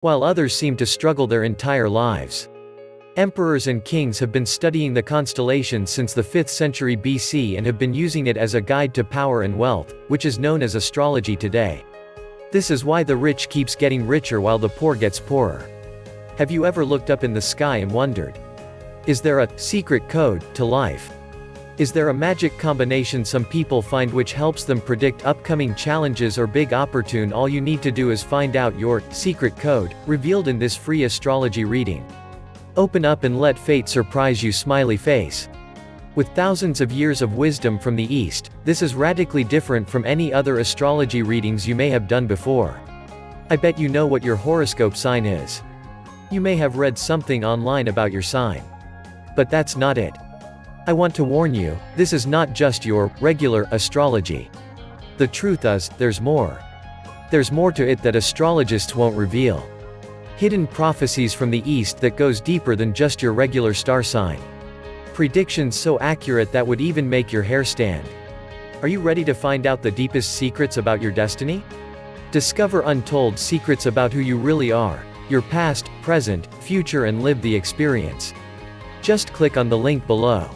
while others seem to struggle their entire lives. Emperors and kings have been studying the constellations since the 5th century BC and have been using it as a guide to power and wealth, which is known as astrology today. This is why the rich keeps getting richer while the poor gets poorer. Have you ever looked up in the sky and wondered, is there a secret code to life? Is there a magic combination some people find which helps them predict upcoming challenges or big opportune? All you need to do is find out your secret code, revealed in this free astrology reading. Open up and let fate surprise you, smiley face. With thousands of years of wisdom from the East, this is radically different from any other astrology readings you may have done before. I bet you know what your horoscope sign is. You may have read something online about your sign. But that's not it. I want to warn you, this is not just your regular astrology. The truth is, there's more. There's more to it that astrologists won't reveal. Hidden prophecies from the East that goes deeper than just your regular star sign. Predictions so accurate that would even make your hair stand. Are you ready to find out the deepest secrets about your destiny? Discover untold secrets about who you really are, your past, present, future, and live the experience. Just click on the link below.